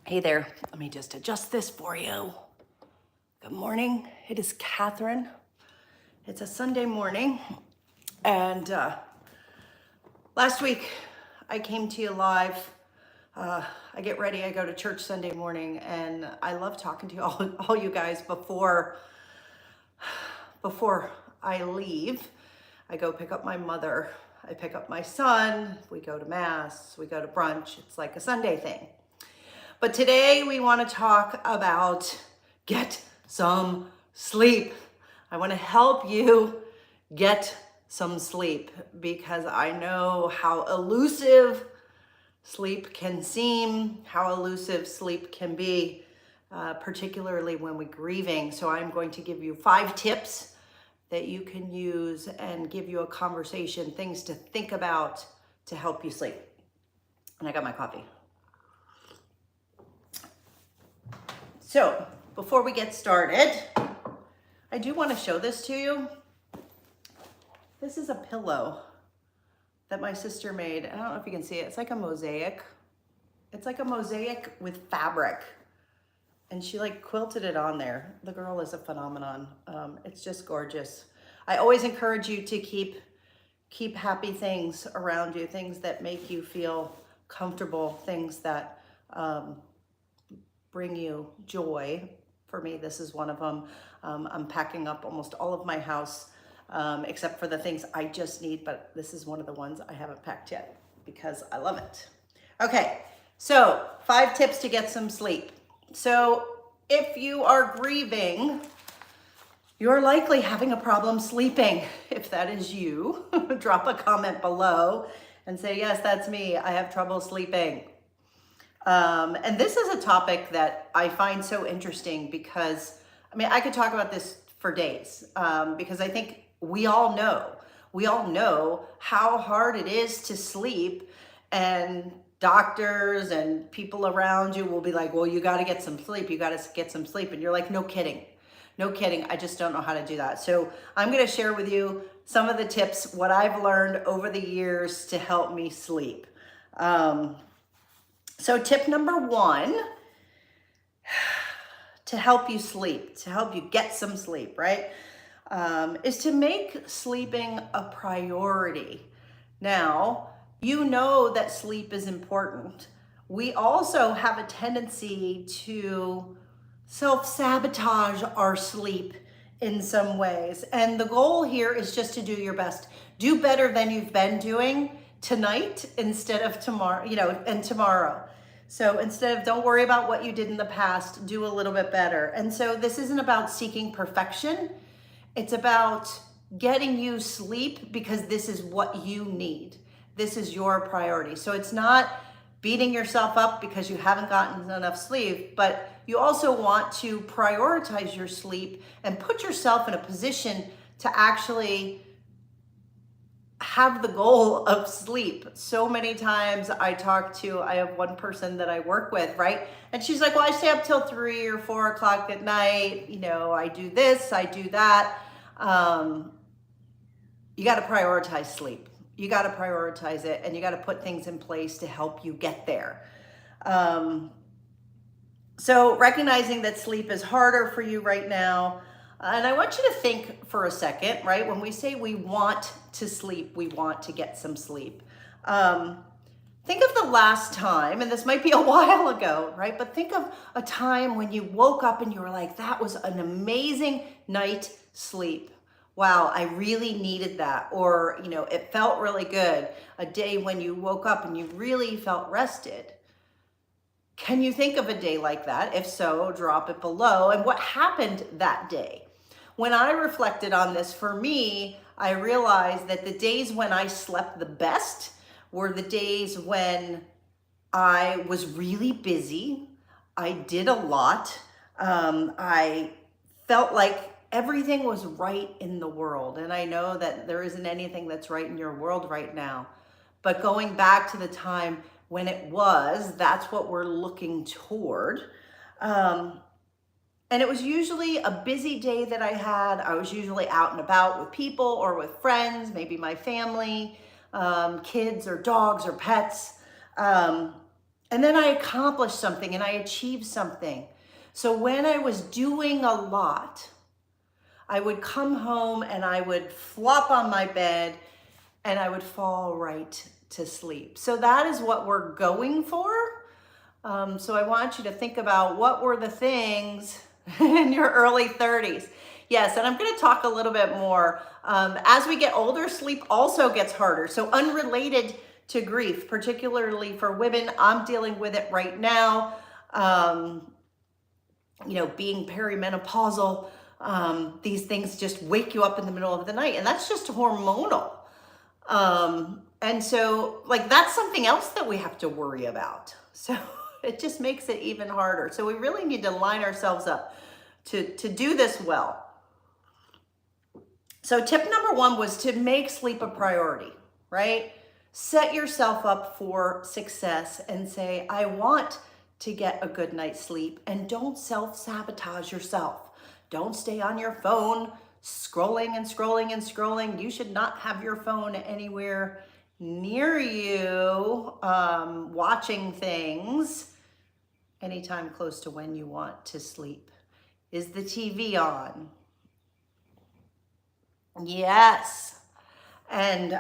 Hey there, let me just adjust this for you. Good morning, it is Catherine. It's a Sunday morning, and last week I came to you live. I get ready, I go to church Sunday morning, and I love talking to you all you guys before I leave. I go pick up my mother, I pick up my son, we go to mass, we go to brunch. It's like a Sunday thing. But today we want to talk about get some sleep. I want to help you get some sleep because I know how elusive sleep can seem, how elusive sleep can be, particularly when we're grieving. So I'm going to give you 5 tips that you can use and give you a conversation, things to think about to help you sleep. And I got my coffee. So before we get started, I do want to show this to you. This is a pillow that my sister made. I don't know if you can see it. It's like a mosaic. It's like a mosaic with fabric. And she like quilted it on there. The girl is a phenomenon. It's just gorgeous. I always encourage you to keep happy things around you, things that make you feel comfortable, things that bring you joy. For me, this is one of them. I'm packing up almost all of my house, except for the things I just need, but this is one of the ones I haven't packed yet because I love it. Okay, so 5 tips to get some sleep. So if you are grieving, you're likely having a problem sleeping. If that is you, drop a comment below and say, yes, that's me. I have trouble sleeping. And this is a topic that I find so interesting because, I mean, I could talk about this for days, because I think we all know how hard it is to sleep, and doctors and people around you will be like, well, you got to get some sleep. You got to get some sleep. And you're like, no kidding. No kidding. I just don't know how to do that. So I'm going to share with you some of the tips, what I've learned over the years to help me sleep. So tip number 1, to help you sleep, to help you get some sleep, right, is to make sleeping a priority. Now, you know that sleep is important. We also have a tendency to self-sabotage our sleep in some ways. And the goal here is just to do your best. Do better than you've been doing tonight instead of tomorrow, and tomorrow. So instead of don't worry about what you did in the past, do a little bit better. And so this isn't about seeking perfection. It's about getting you sleep because this is what you need. This is your priority. So it's not beating yourself up because you haven't gotten enough sleep, but you also want to prioritize your sleep and put yourself in a position to actually have the goal of sleep. So many times I have one person that I work with, right? And she's like, well, I stay up till 3 or 4 o'clock at night. I do this, I do that. You got to prioritize sleep. You got to prioritize it, and you got to put things in place to help you get there. So recognizing that sleep is harder for you right now. And I want you to think for a second, right? When we say we want to sleep, we want to get some sleep. Think of the last time, and this might be a while ago, right? But think of a time when you woke up and you were like, that was an amazing night's sleep. Wow, I really needed that. Or, it felt really good. A day when you woke up and you really felt rested. Can you think of a day like that? If so, drop it below. And what happened that day? When I reflected on this, for me, I realized that the days when I slept the best were the days when I was really busy. I did a lot. I felt like everything was right in the world. And I know that there isn't anything that's right in your world right now. But going back to the time when it was, that's what we're looking toward. And it was usually a busy day that I had. I was usually out and about with people or with friends, maybe my family, kids or dogs or pets. And then I accomplished something and I achieved something. So when I was doing a lot, I would come home and I would flop on my bed and I would fall right to sleep. So that is what we're going for. So I want you to think about what were the things in your early 30s. Yes, and I'm going to talk a little bit more. As we get older, sleep also gets harder. So unrelated to grief, particularly for women, I'm dealing with it right now. Being perimenopausal, these things just wake you up in the middle of the night, and that's just hormonal. And so that's something else that we have to worry about. So it just makes it even harder. So we really need to line ourselves up to do this well. So tip number 1 was to make sleep a priority, right? Set yourself up for success and say, I want to get a good night's sleep, and don't self-sabotage yourself. Don't stay on your phone scrolling and scrolling and scrolling. You should not have your phone anywhere near you, watching things anytime close to when you want to sleep. Is the TV on? Yes. And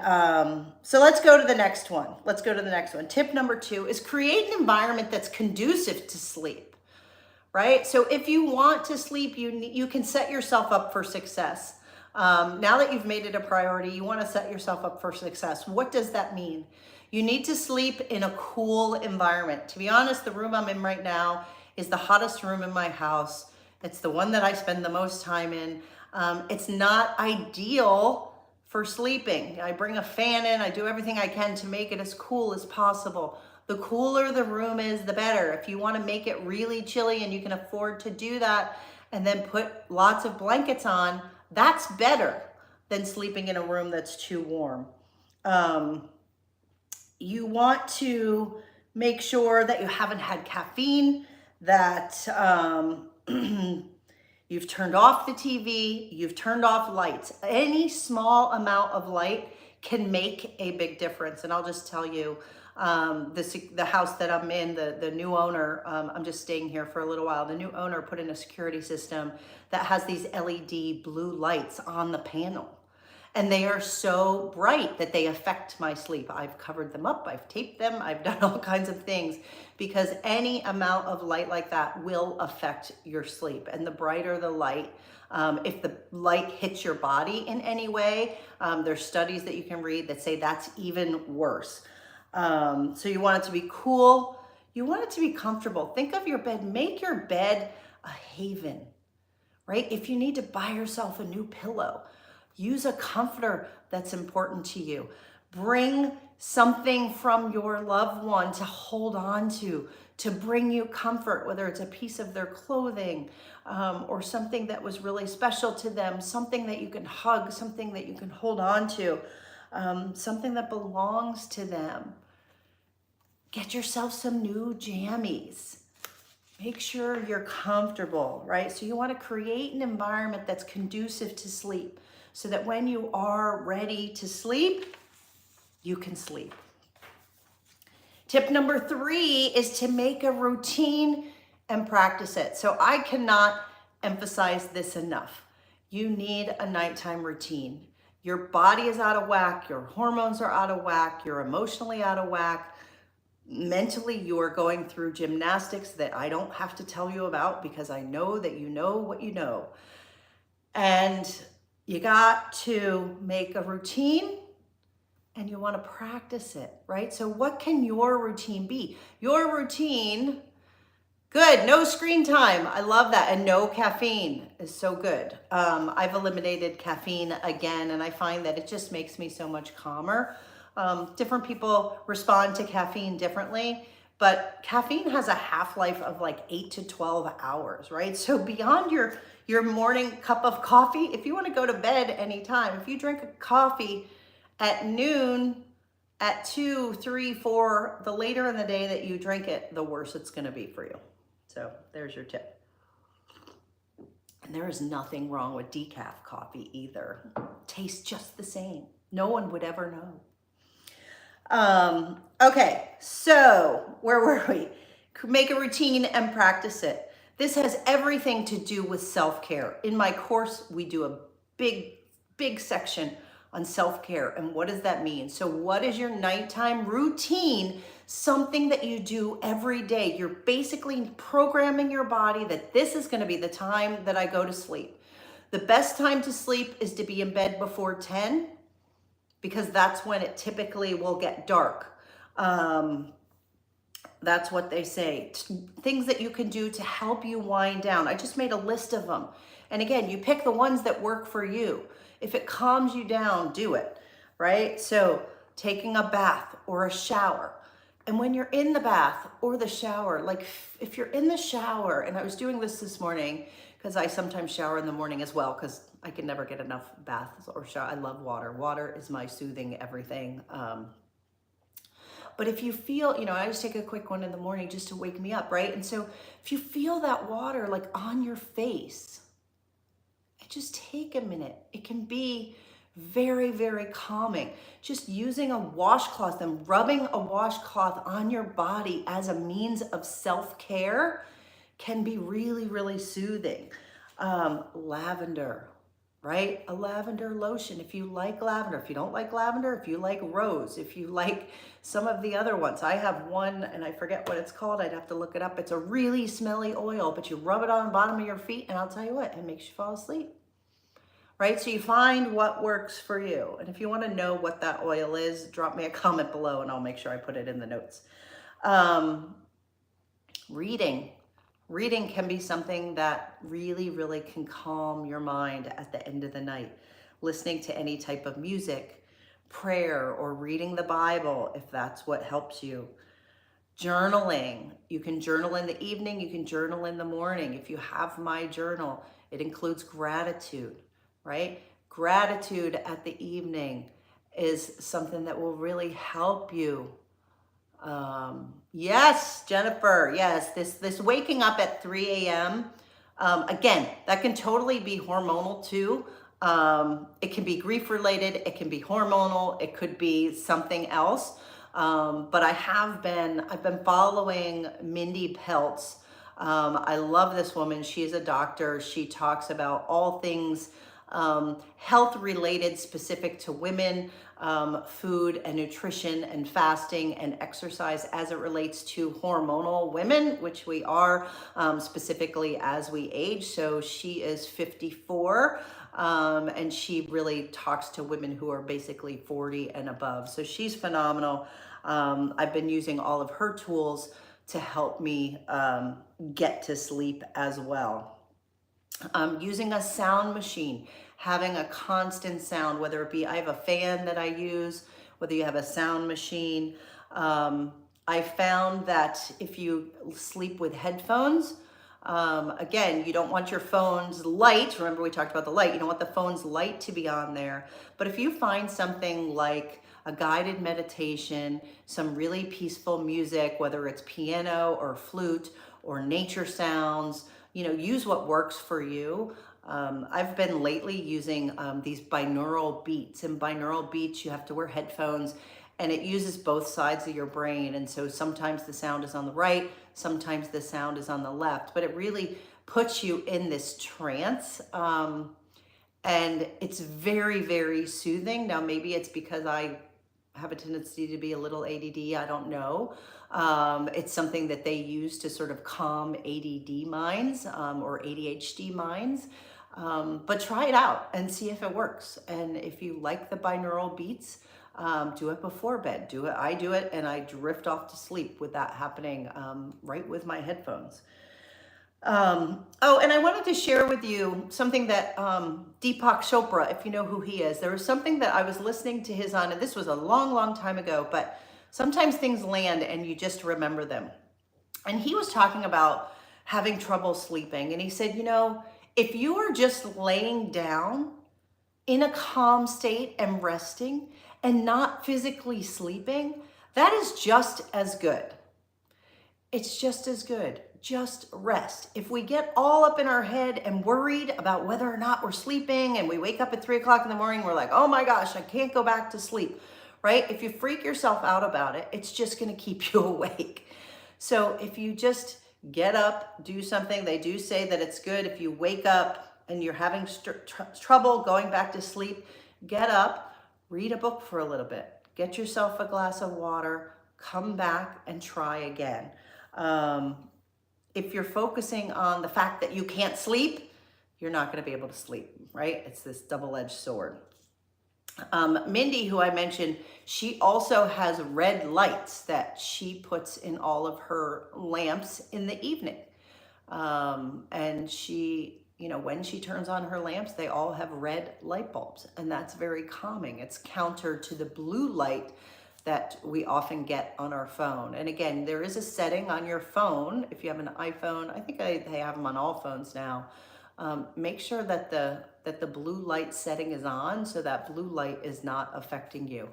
so let's go to the next one. Tip number 2 is create an environment that's conducive to sleep, right? So if you want to sleep, you can set yourself up for success. Now that you've made it a priority, you want to set yourself up for success. What does that mean? You need to sleep in a cool environment. To be honest, the room I'm in right now is the hottest room in my house. It's the one that I spend the most time in. It's not ideal for sleeping. I bring a fan in, I do everything I can to make it as cool as possible. The cooler the room is, the better. If you want to make it really chilly and you can afford to do that and then put lots of blankets on, that's better than sleeping in a room that's too warm. You want to make sure that you haven't had caffeine, that you've turned off the TV, you've turned off lights. Any small amount of light can make a big difference. And I'll just tell you, the house that I'm in, the new owner, I'm just staying here for a little while. The new owner put in a security system that has these LED blue lights on the panel. And they are so bright that they affect my sleep. I've covered them up, I've taped them, I've done all kinds of things, because any amount of light like that will affect your sleep. And the brighter the light, if the light hits your body in any way, there's studies that you can read that say that's even worse. So you want it to be cool, you want it to be comfortable. Think of your bed, make your bed a haven, right? If you need to buy yourself a new pillow, use a comforter that's important to you. Bring something from your loved one to hold on to bring you comfort, whether it's a piece of their clothing or something that was really special to them, something that you can hug, something that you can hold on to, something that belongs to them. Get yourself some new jammies. Make sure you're comfortable, right? So you want to create an environment that's conducive to sleep, so that when you are ready to sleep, you can sleep. Tip number 3 is to make a routine and practice it. So I cannot emphasize this enough. You need a nighttime routine. Your body is out of whack, your hormones are out of whack, you're emotionally out of whack. Mentally, you are going through gymnastics that I don't have to tell you about, because I know that you know what you know. And you got to make a routine and you want to practice it, right? So what can your routine be? Your routine, good, no screen time. I love that. And no caffeine is so good. I've eliminated caffeine again, and I find that it just makes me so much calmer. Different people respond to caffeine differently, but caffeine has a half-life of like 8 to 12 hours, right? So beyond your morning cup of coffee, if you want to go to bed anytime, if you drink a coffee at noon, at 2, 3, 4, the later in the day that you drink it, the worse it's going to be for you. So there's your tip. And there is nothing wrong with decaf coffee either. Tastes just the same. No one would ever know. Okay, so where were we? Make a routine and practice it. This has everything to do with self-care. In my course, we do a big section on self-care. And what does that mean? So what is your nighttime routine? Something that you do every day. You're basically programming your body that this is going to be the time that I go to sleep. The best time to sleep is to be in bed before 10, because that's when it typically will get dark. That's what they say. Things that you can do to help you wind down. I just made a list of them. And again, you pick the ones that work for you. If it calms you down, do it, right? So taking a bath or a shower. And when you're in the bath or the shower, like if you're in the shower, and I was doing this morning, because I sometimes shower in the morning as well, because I can never get enough baths or shower. I love water. Water is my soothing everything. But if you feel, I just take a quick one in the morning just to wake me up, right? And so if you feel that water like on your face, just take a minute. It can be very, very calming. Just using a washcloth and rubbing a washcloth on your body as a means of self-care can be really, really soothing. Lavender, right? A lavender lotion. If you like lavender, if you don't like lavender, if you like rose, if you like some of the other ones. I have one and I forget what it's called. I'd have to look it up. It's a really smelly oil, but you rub it on the bottom of your feet and I'll tell you what, it makes you fall asleep. Right? So you find what works for you. And if you want to know what that oil is, drop me a comment below and I'll make sure I put it in the notes. Reading. Reading can be something that really, really can calm your mind at the end of the night. Listening to any type of music, prayer, or reading the Bible, if that's what helps you. Journaling. You can journal in the evening, you can journal in the morning. If you have my journal, it includes gratitude, right? Gratitude at the evening is something that will really help you. Yes, Jennifer, yes, this waking up at 3 a.m. Again, that can totally be hormonal too. It can be grief related, it can be hormonal, it could be something else. But I've been following Mindy Peltz. I love this woman. She's a doctor. She talks about all things health related, specific to women, food and nutrition and fasting and exercise as it relates to hormonal women, which we are, specifically as we age. So she is 54, and she really talks to women who are basically 40 and above. So she's phenomenal. I've been using all of her tools to help me get to sleep as well. Using a sound machine, having a constant sound, whether it be, I have a fan that I use, whether you have a sound machine. I found that if you sleep with headphones, again, you don't want your phone's light. Remember we talked about the light. You don't want the phone's light to be on there. But if you find something like a guided meditation, some really peaceful music, whether it's piano or flute or nature sounds, use what works for you. I've been lately using these binaural beats. And binaural beats, you have to wear headphones, and it uses both sides of your brain. And so sometimes the sound is on the right, sometimes the sound is on the left, but it really puts you in this trance. And it's very, very soothing. Now, maybe it's because I have a tendency to be a little ADD, I don't know. It's something that they use to sort of calm ADD minds, or ADHD minds. But try it out and see if it works. And if you like the binaural beats, do it before bed. I do it and I drift off to sleep with that happening right with my headphones. Oh, and I wanted to share with you something that Deepak Chopra, if you know who he is, there was something that I was listening to his on, and this was a long, long time ago, but sometimes things land and you just remember them. And he was talking about having trouble sleeping. And he said, if you are just laying down in a calm state and resting and not physically sleeping, that is just as good. It's just as good. Just rest. If we get all up in our head and worried about whether or not we're sleeping, and we wake up at 3 o'clock in the morning, we're like, oh my gosh, I can't go back to sleep. right? If you freak yourself out about it, it's just going to keep you awake. So if you just get up, do something, they do say that it's good if you wake up and you're having trouble going back to sleep, get up, read a book for a little bit, get yourself a glass of water, come back and try again. If you're focusing on the fact that you can't sleep, you're not going to be able to sleep, right? It's this double-edged sword. Mindy, who I mentioned, she also has red lights that she puts in all of her lamps in the evening. And she, when she turns on her lamps, they all have red light bulbs, and that's very calming. It's counter to the blue light that we often get on our phone. And again, there is a setting on your phone. If you have an iPhone, I think they have them on all phones now. Make sure that the blue light setting is on, so that blue light is not affecting you.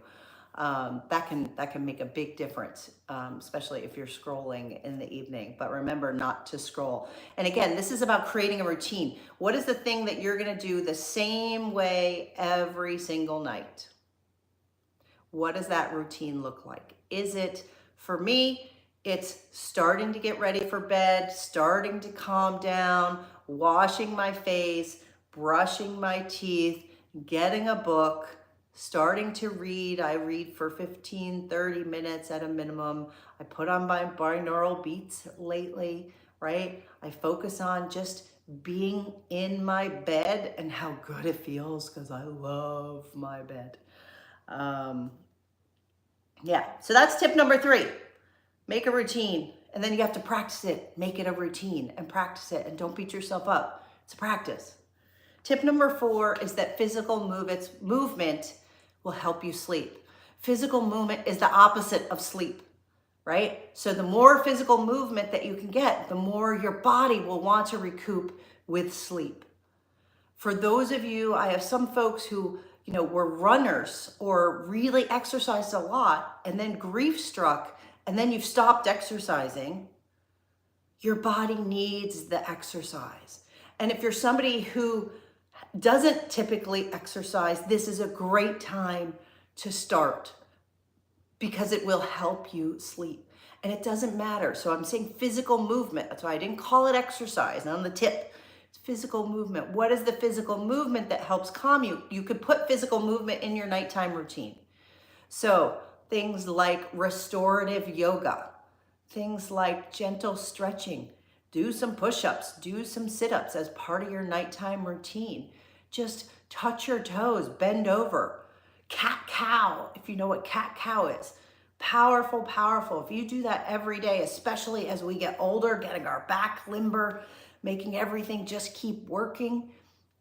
That can make a big difference, especially if you're scrolling in the evening. But remember not to scroll. And again, this is about creating a routine. What is the thing that you're going to do the same way every single night? What does that routine look like? Is it, for me, it's starting to get ready for bed, starting to calm down, washing my face, brushing my teeth, getting a book, starting to read. I read for 15, 30 minutes at a minimum. I put on my binaural beats lately, right? I focus on just being in my bed and how good it feels, because I love my bed. Yeah, so that's tip number 3. Make a routine, and then you have to practice it. Make it a routine and practice it, and don't beat yourself up. It's a practice. Tip number 4 is that physical movement will help you sleep. Physical movement is the opposite of sleep, right? So the more physical movement that you can get, the more your body will want to recoup with sleep. For those of you, I have some folks who were runners or really exercised a lot, and then grief struck, and then you've stopped exercising. Your body needs the exercise. And if you're somebody who doesn't typically exercise, this is a great time to start, because it will help you sleep. And it doesn't matter. So I'm saying physical movement. That's why I didn't call it exercise. And on the tip, it's physical movement. What is the physical movement that helps calm you? You could put physical movement in your nighttime routine. So things like restorative yoga, things like gentle stretching, do some push-ups, do some sit-ups as part of your nighttime routine. Just touch your toes, bend over. Cat-cow, if you know what cat-cow is. Powerful, powerful. If you do that every day, especially as we get older, getting our back limber, making everything just keep working,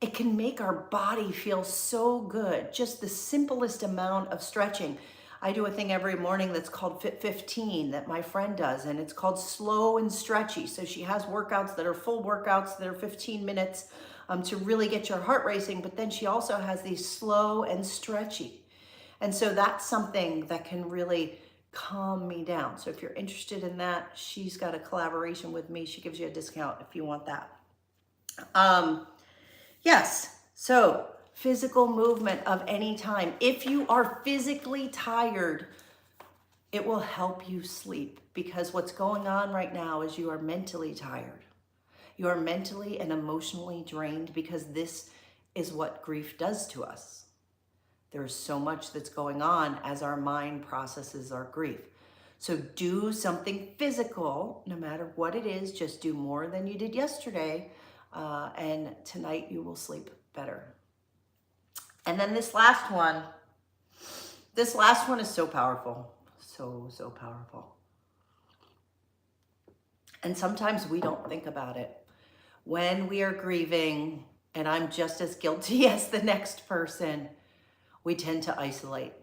it can make our body feel so good. Just the simplest amount of stretching. I do a thing every morning that's called Fit 15 that my friend does, and it's called slow and stretchy. So she has workouts that are full workouts that are 15 minutes to really get your heart racing, but then she also has these slow and stretchy. And so that's something that can really calm me down. So if you're interested in that, she's got a collaboration with me. She gives you a discount if you want that. Yes, so physical movement of any time. If you are physically tired, it will help you sleep, because what's going on right now is you are mentally tired. You are mentally and emotionally drained, because this is what grief does to us. There's so much that's going on as our mind processes our grief. So do something physical, no matter what it is. Just do more than you did yesterday, and tonight you will sleep better. And then this last one is so powerful, so powerful. And sometimes we don't think about it. When we are grieving, and I'm just as guilty as the next person, we tend to isolate.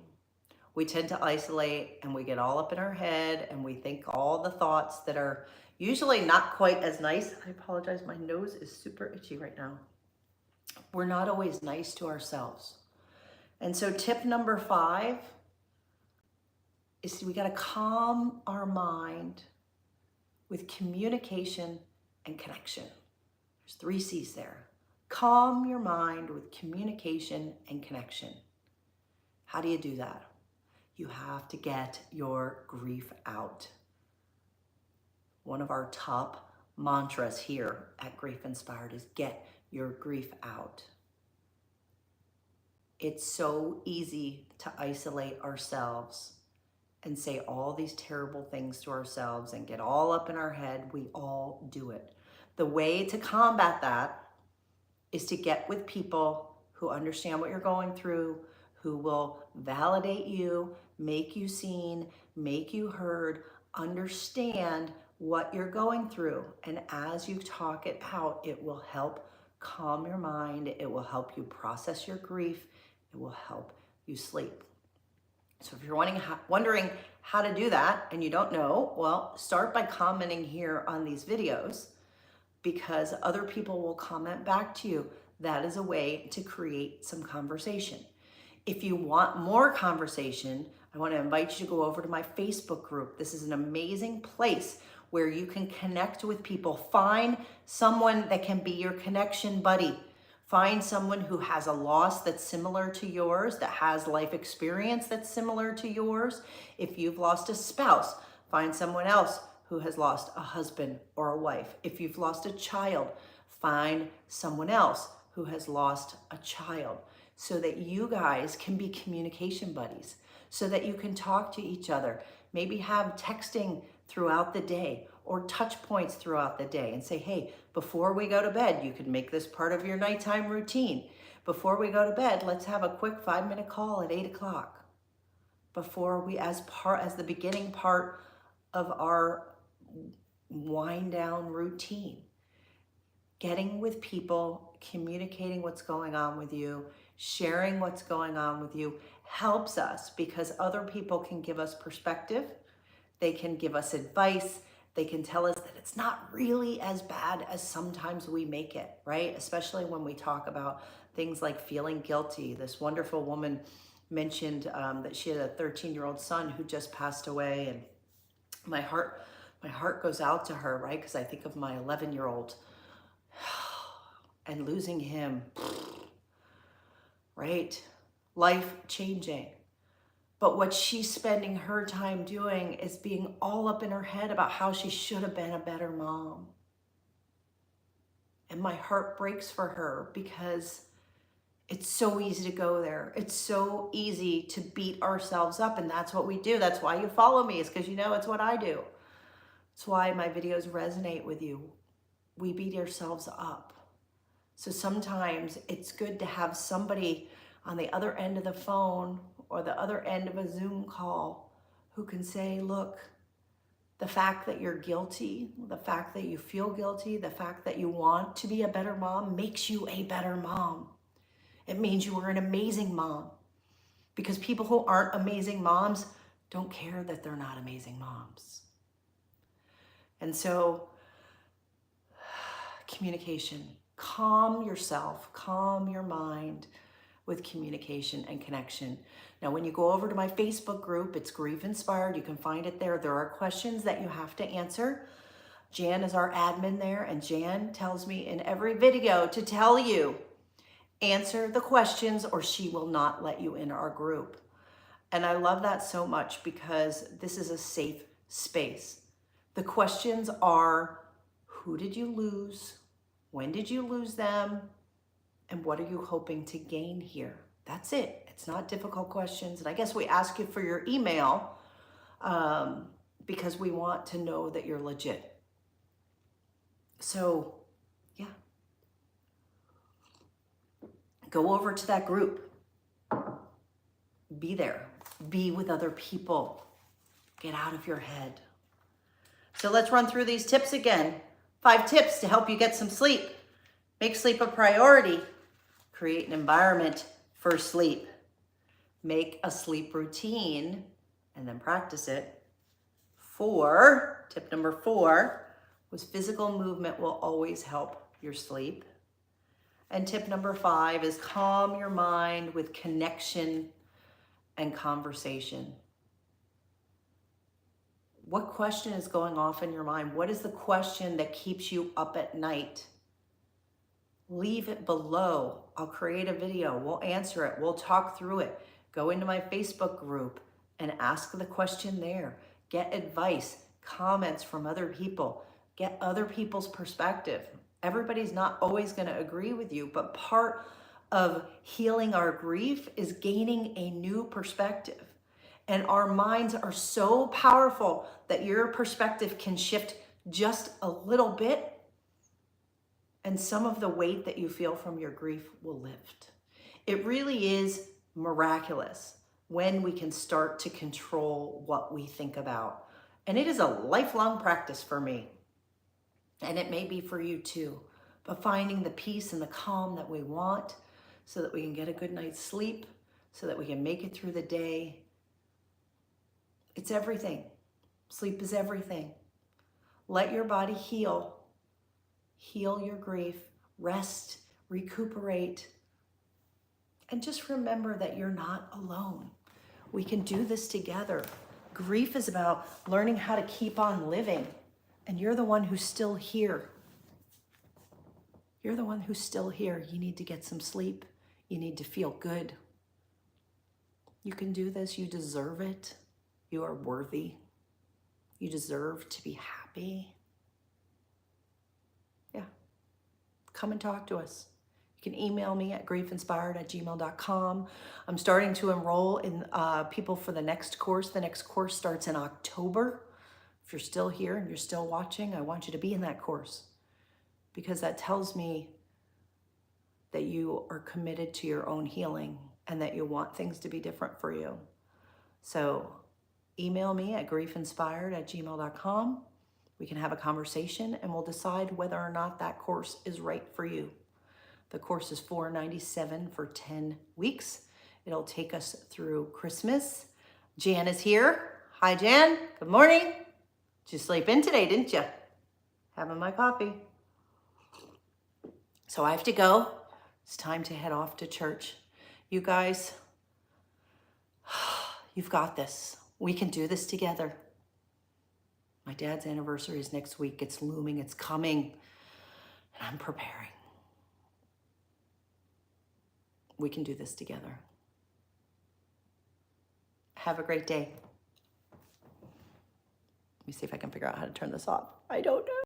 We tend to isolate, and we get all up in our head, and we think all the thoughts that are usually not quite as nice. I apologize, my nose is super itchy right now. We're not always nice to ourselves. And so tip number 5 is we got to calm our mind with communication and connection. There's 3 C's there. Calm your mind with communication and connection. How do you do that? You have to get your grief out. One of our top mantras here at Grief Inspired is get your grief out. It's so easy to isolate ourselves and say all these terrible things to ourselves and get all up in our head. We all do it. The way to combat that is to get with people who understand what you're going through, who will validate you, make you seen, make you heard, understand what you're going through. And as you talk it out, it will help calm your mind. It will help you process your grief. It will help you sleep. So if you're wondering how to do that and you don't know, well, start by commenting here on these videos, because other people will comment back to you. That is a way to create some conversation. If you want more conversation, I want to invite you to go over to my Facebook group. This is an amazing place where you can connect with people. Find someone that can be your connection buddy. Find someone who has a loss that's similar to yours, that has life experience that's similar to yours. If you've lost a spouse, find someone else who has lost a husband or a wife. If you've lost a child, find someone else who has lost a child, so that you guys can be communication buddies, so that you can talk to each other. Maybe have texting throughout the day or touch points throughout the day and say, hey, before we go to bed, you can make this part of your nighttime routine. Before we go to bed, let's have a quick 5-minute call at 8 o'clock. Before we, as the beginning part of our wind down routine. Getting with people, communicating what's going on with you, sharing what's going on with you helps us, because other people can give us perspective. They can give us advice. They can tell us that it's not really as bad as sometimes we make it, right? Especially when we talk about things like feeling guilty. This wonderful woman mentioned that she had a 13-year-old son who just passed away, and my heart goes out to her, right? Because I think of my 11-year-old and losing him, right? Life changing. But what she's spending her time doing is being all up in her head about how she should have been a better mom. And my heart breaks for her, because it's so easy to go there. It's so easy to beat ourselves up, and that's what we do. That's why you follow me, is because you know it's what I do. It's why my videos resonate with you. We beat ourselves up. So sometimes it's good to have somebody on the other end of the phone or the other end of a Zoom call who can say, look, the fact that you're guilty, the fact that you feel guilty, the fact that you want to be a better mom makes you a better mom. It means you are an amazing mom. Because people who aren't amazing moms don't care that they're not amazing moms. And so, communication. Calm yourself, calm your mind with communication and connection. Now, when you go over to my Facebook group, it's Grieve Inspired. You can find it there. There are questions that you have to answer. Jan is our admin there, and Jan tells me in every video to tell you, answer the questions or she will not let you in our group. And I love that so much, because this is a safe space. The questions are, who did you lose? When did you lose them? And what are you hoping to gain here? That's it. It's not difficult questions. And I guess we ask you for your email because we want to know that you're legit. So, yeah. Go over to that group. Be there. Be with other people. Get out of your head. So let's run through these tips again. 5 tips to help you get some sleep. Make sleep a priority. Create an environment for sleep. Make a sleep routine and then practice it. Tip number 4 was physical movement will always help your sleep. And tip number 5 is calm your mind with connection and conversation. What question is going off in your mind? What is the question that keeps you up at night? Leave it below. I'll create a video. We'll answer it. We'll talk through it. Go into my Facebook group. and ask the question there. Get advice, comments from other people, get other people's perspective. Everybody's not always going to agree with you, but part of healing our grief is gaining a new perspective. And our minds are so powerful that your perspective can shift just a little bit, and some of the weight that you feel from your grief will lift. It really is miraculous when we can start to control what we think about. And it is a lifelong practice for me. And it may be for you too. But finding the peace and the calm that we want so that we can get a good night's sleep, so that we can make it through the day. It's everything. Sleep is everything. Let your body heal. Heal your grief. Rest. Recuperate. And just remember that you're not alone. We can do this together. Grief is about learning how to keep on living. And you're the one who's still here. You're the one who's still here. You need to get some sleep. You need to feel good. You can do this. You deserve it. You are worthy. You deserve to be happy. Yeah. Come and talk to us. You can email me at griefeinspired@gmail.com. I'm starting to enroll in people for the next course. The next course starts in October. If you're still here and you're still watching, I want you to be in that course, because that tells me that you are committed to your own healing and that you want things to be different for you. So email me at griefeinspired@gmail.com. We can have a conversation and we'll decide whether or not that course is right for you. The course is $497 for 10 weeks. It'll take us through Christmas. Jan is here. Hi, Jan. Good morning. Did you sleep in today, didn't you? Having my coffee. So I have to go. It's time to head off to church. You guys, you've got this. We can do this together. My dad's anniversary is next week. It's looming. It's coming. And I'm preparing. We can do this together. Have a great day. Let me see if I can figure out how to turn this off. I don't know.